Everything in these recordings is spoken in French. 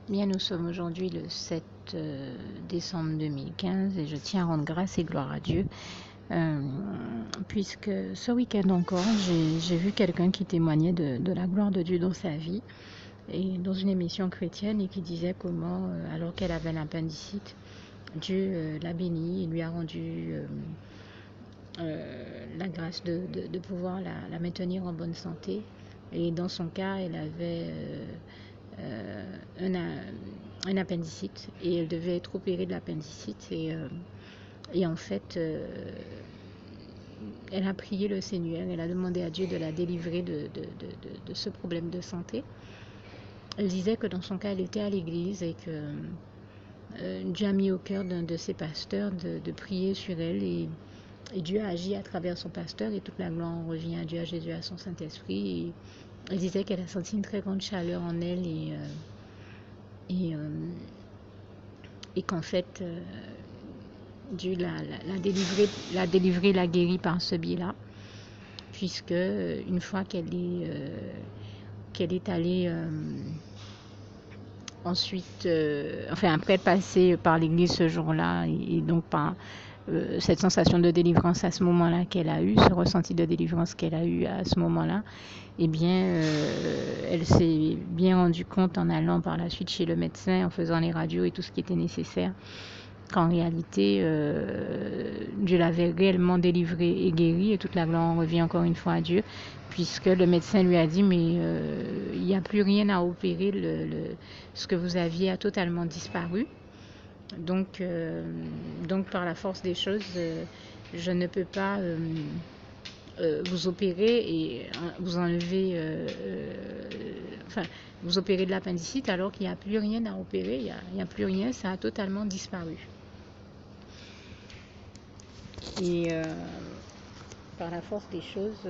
Bien, nous sommes aujourd'hui le 7 décembre 2015 et je tiens à rendre grâce et gloire à Dieu puisque ce week-end encore, j'ai vu quelqu'un qui témoignait de la gloire de Dieu dans sa vie et dans une émission chrétienne et qui disait comment, alors qu'elle avait l'appendicite, Dieu l'a bénie et lui a rendu la grâce de pouvoir la maintenir en bonne santé. Et dans son cas, elle avait un appendicite et elle devait être opérée de l'appendicite. Et en fait, elle a prié le Seigneur, elle a demandé à Dieu de la délivrer de ce problème de santé. Elle disait que dans son cas, elle était à l'église et que Dieu a mis au cœur d'un de ses pasteurs de prier sur elle et Dieu a agi à travers son pasteur et toute la gloire revient à Dieu, à Jésus, à son Saint-Esprit. Et elle disait qu'elle a senti une très grande chaleur en elle et, qu'en fait, Dieu l'a délivrée, l'a guérie par ce biais-là, puisque une fois qu'elle est allée ensuite, après être passée par l'église ce jour-là, et donc par cette sensation de délivrance à ce moment-là qu'elle a eu, ce ressenti de délivrance qu'elle a eu à ce moment-là, eh bien, elle s'est bien rendue compte en allant par la suite chez le médecin, en faisant les radios et tout ce qui était nécessaire, qu'en réalité, Dieu l'avait réellement délivrée et guérie, et toute la gloire revient encore une fois à Dieu, puisque le médecin lui a dit, mais il n'y a plus rien à opérer, ce que vous aviez a totalement disparu. Donc par la force des choses, je ne peux pas vous opérer et vous enlever, vous opérer de l'appendicite alors qu'il n'y a plus rien à opérer, il n'y a plus rien, ça a totalement disparu. Et par la force des choses,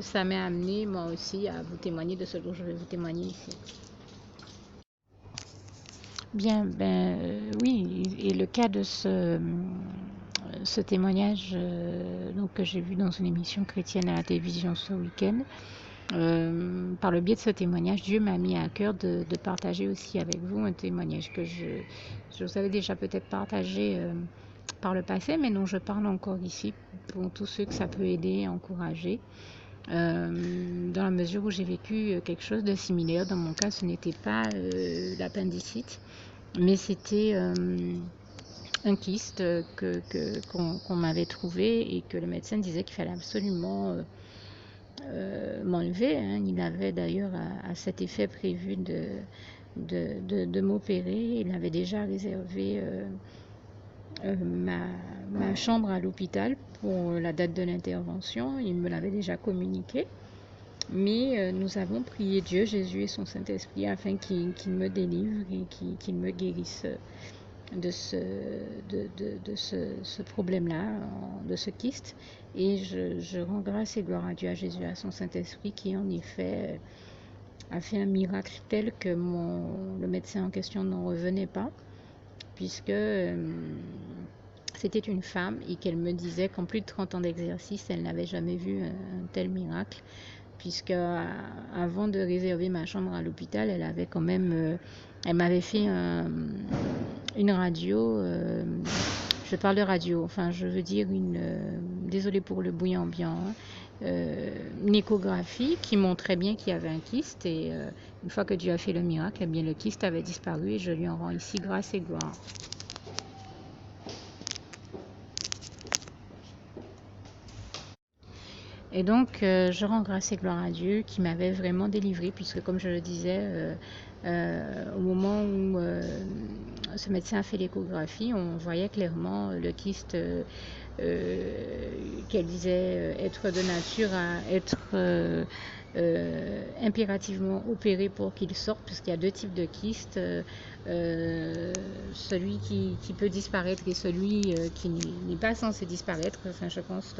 ça m'a amené moi aussi à vous témoigner de ce dont je vais vous témoigner ici. Bien, oui, et le cas de ce témoignage donc, que j'ai vu dans une émission chrétienne à la télévision ce week-end, par le biais de ce témoignage, Dieu m'a mis à cœur de partager aussi avec vous un témoignage que je vous avais déjà peut-être partagé par le passé, mais dont je parle encore ici pour tous ceux que ça peut aider et encourager. Dans la mesure où j'ai vécu quelque chose de similaire. Dans mon cas, ce n'était pas l'appendicite, mais c'était un kyste qu'on m'avait trouvé et que le médecin disait qu'il fallait absolument m'enlever. Il avait d'ailleurs à cet effet prévu de m'opérer. Il avait déjà réservé ma chambre à l'hôpital pour la date de l'intervention. Il me l'avait déjà communiqué. Mais nous avons prié Dieu, Jésus et son Saint-Esprit afin qu'il me délivre et qu'il me guérisse de ce problème-là, de ce kyste. Et je rends grâce et gloire à Dieu, à Jésus, à son Saint-Esprit qui en effet a fait un miracle tel que le médecin en question n'en revenait pas, puisque c'était une femme et qu'elle me disait qu'en plus de 30 ans d'exercice, elle n'avait jamais vu un tel miracle, puisque avant de réserver ma chambre à l'hôpital, elle avait quand même, elle m'avait fait une radio, je parle de radio, je veux dire désolée pour le bruit ambiant, une échographie qui montrait bien qu'il y avait un kyste et une fois que Dieu a fait le miracle, eh bien le kyste avait disparu et je lui en rends ici grâce et gloire. Et donc, je rends grâce et gloire à Dieu qui m'avait vraiment délivrée, puisque comme je le disais, au moment où ce médecin a fait l'échographie, on voyait clairement le kyste qu'elle disait être de nature à être impérativement opéré pour qu'il sorte, puisqu'il y a deux types de kystes, celui qui peut disparaître et celui qui n'est pas censé disparaître. Je pense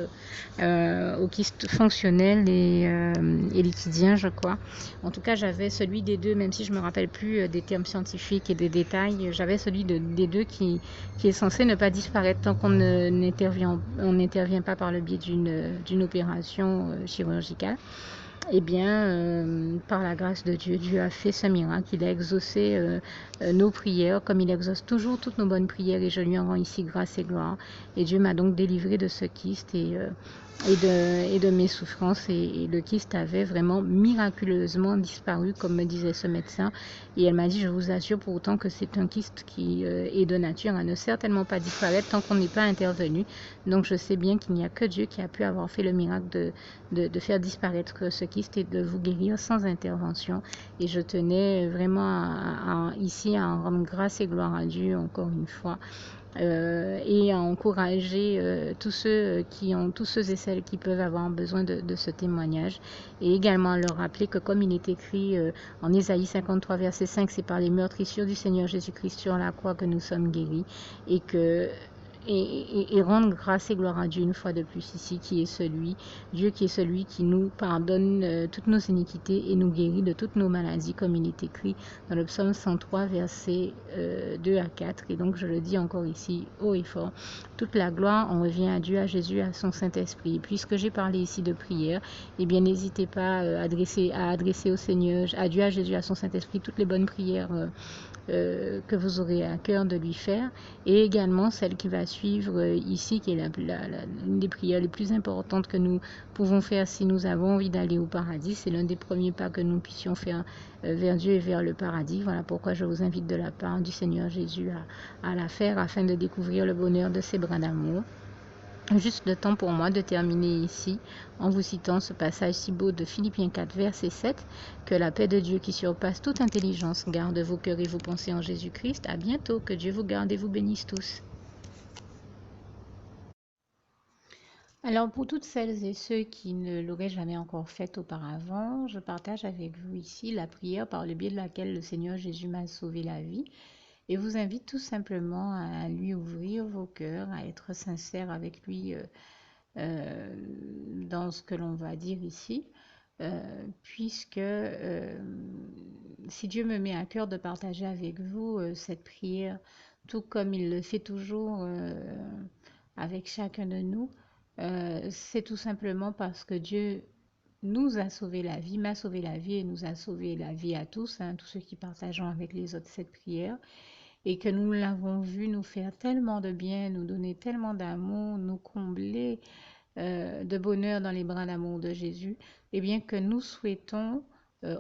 au kyste fonctionnel et liquidien, je crois. En tout cas, j'avais celui des deux, même si je ne me rappelle plus des termes scientifiques et des détails, j'avais celui des deux qui est censé ne pas disparaître tant qu'on n'intervient pas par le biais d'une opération chirurgicale. eh bien, par la grâce de Dieu, Dieu a fait ce miracle. Il a exaucé nos prières, comme il exauce toujours toutes nos bonnes prières, et je lui en rends ici grâce et gloire. Et Dieu m'a donc délivré de ce kyste et de mes souffrances. Et le kyste avait vraiment miraculeusement disparu, comme me disait ce médecin. Et elle m'a dit, je vous assure pourtant que c'est un kyste qui est de nature à ne certainement pas disparaître tant qu'on n'est pas intervenu. Donc je sais bien qu'il n'y a que Dieu qui a pu avoir fait le miracle de faire disparaître ce kyste et de vous guérir sans intervention. Et je tenais vraiment ici à en rendre grâce et gloire à Dieu encore une fois. Et à encourager tous ceux et celles qui peuvent avoir besoin de ce témoignage, et également à leur rappeler que comme il est écrit en Ésaïe 53 verset 5, c'est par les meurtrissures du Seigneur Jésus-Christ sur la croix que nous sommes guéris, et que et rendre grâce et gloire à Dieu une fois de plus ici, Dieu qui est celui qui nous pardonne toutes nos iniquités et nous guérit de toutes nos maladies, comme il est écrit dans le psaume 103, versets 2 à 4. Et donc je le dis encore ici, haut et fort, toute la gloire, on revient à Dieu, à Jésus, à son Saint-Esprit. Et puisque j'ai parlé ici de prière, eh bien n'hésitez pas à adresser au Seigneur, à Dieu, à Jésus, à son Saint-Esprit, toutes les bonnes prières que vous aurez à cœur de lui faire, et également celle qui va suivre ici, qui est l'une des prières les plus importantes que nous pouvons faire si nous avons envie d'aller au paradis. C'est l'un des premiers pas que nous puissions faire vers Dieu et vers le paradis. Voilà pourquoi je vous invite de la part du Seigneur Jésus à la faire afin de découvrir le bonheur de ses bras d'amour. Juste le temps pour moi de terminer ici en vous citant ce passage si beau de Philippiens 4, verset 7, que la paix de Dieu qui surpasse toute intelligence garde vos cœurs et vos pensées en Jésus-Christ. À bientôt, que Dieu vous garde et vous bénisse tous. Alors pour toutes celles et ceux qui ne l'auraient jamais encore fait auparavant, je partage avec vous ici la prière par le biais de laquelle le Seigneur Jésus m'a sauvé la vie, et vous invite tout simplement à lui ouvrir vos cœurs, à être sincère avec lui dans ce que l'on va dire ici, puisque si Dieu me met à cœur de partager avec vous cette prière, tout comme il le fait toujours avec chacun de nous, c'est tout simplement parce que Dieu nous a sauvé la vie, m'a sauvé la vie et nous a sauvé la vie à tous, tous ceux qui partageons avec les autres cette prière, et que nous l'avons vu nous faire tellement de bien, nous donner tellement d'amour, nous combler de bonheur dans les bras d'amour de Jésus, et bien que nous souhaitons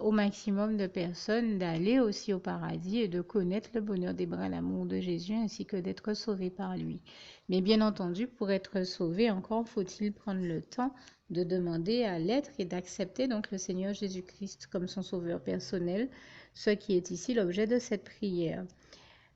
au maximum de personnes d'aller aussi au paradis et de connaître le bonheur des bras d'amour de Jésus ainsi que d'être sauvés par lui. Mais bien entendu, pour être sauvé, encore faut-il prendre le temps de demander à l'être et d'accepter donc le Seigneur Jésus-Christ comme son sauveur personnel, ce qui est ici l'objet de cette prière.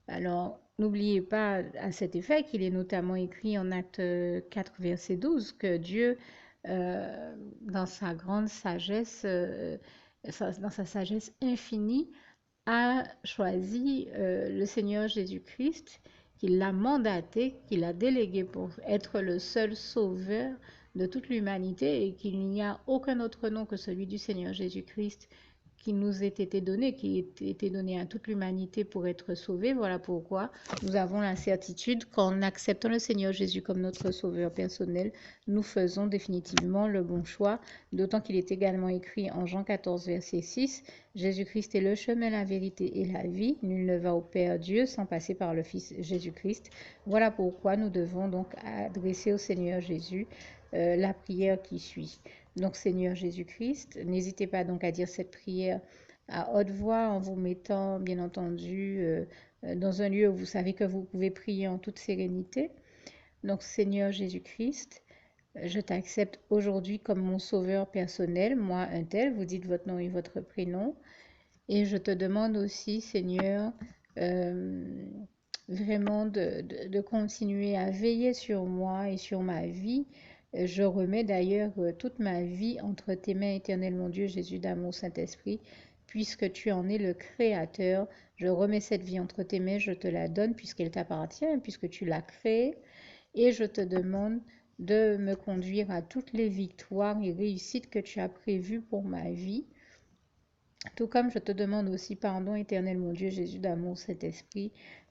Alors, n'oubliez pas à cet effet qu'il est notamment écrit en Acte 4, verset 12, que Dieu, dans sa grande sagesse, dans sa sagesse infinie, a choisi le Seigneur Jésus-Christ, qu'il l'a mandaté, qu'il l'a délégué pour être le seul sauveur de toute l'humanité, et qu'il n'y a aucun autre nom que celui du Seigneur Jésus-Christ qui nous ait été donné, qui ait été donné à toute l'humanité pour être sauvé. Voilà pourquoi nous avons la certitude qu'en acceptant le Seigneur Jésus comme notre sauveur personnel, nous faisons définitivement le bon choix, d'autant qu'il est également écrit en Jean 14, verset 6, Jésus-Christ est le chemin, la vérité et la vie. Nul ne va au Père Dieu sans passer par le Fils Jésus-Christ. Voilà pourquoi nous devons donc adresser au Seigneur Jésus la prière qui suit. Donc Seigneur Jésus-Christ, n'hésitez pas donc à dire cette prière à haute voix en vous mettant bien entendu dans un lieu où vous savez que vous pouvez prier en toute sérénité. Donc Seigneur Jésus-Christ, je t'accepte aujourd'hui comme mon sauveur personnel, moi un tel, vous dites votre nom et votre prénom, et je te demande aussi Seigneur vraiment de continuer à veiller sur moi et sur ma vie. Je remets d'ailleurs toute ma vie entre tes mains, éternel mon Dieu, Jésus d'amour, Saint-Esprit, puisque tu en es le Créateur. Je remets cette vie entre tes mains, je te la donne puisqu'elle t'appartient, puisque tu l'as créée, et je te demande de me conduire à toutes les victoires et réussites que tu as prévues pour ma vie. Tout comme je te demande aussi pardon, éternel mon Dieu, Jésus d'amour, Saint-Esprit,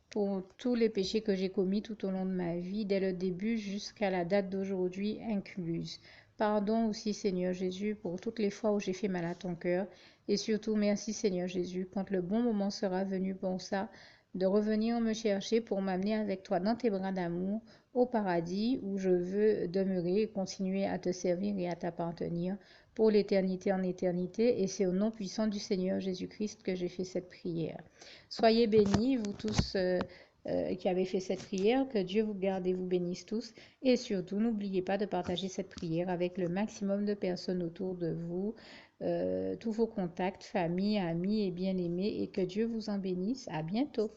pour tous les péchés que j'ai commis tout au long de ma vie, dès le début jusqu'à la date d'aujourd'hui incluse. Pardon aussi, Seigneur Jésus, pour toutes les fois où j'ai fait mal à ton cœur. Et surtout, merci, Seigneur Jésus, quand le bon moment sera venu pour ça, de revenir me chercher pour m'amener avec toi dans tes bras d'amour au paradis où je veux demeurer et continuer à te servir et à t'appartenir pour l'éternité en éternité. Et c'est au nom puissant du Seigneur Jésus-Christ que j'ai fait cette prière. Soyez bénis, vous tous qui avez fait cette prière, que Dieu vous garde et vous bénisse tous. Et surtout, n'oubliez pas de partager cette prière avec le maximum de personnes autour de vous, tous vos contacts, famille, amis et bien-aimés, et que Dieu vous en bénisse. À bientôt.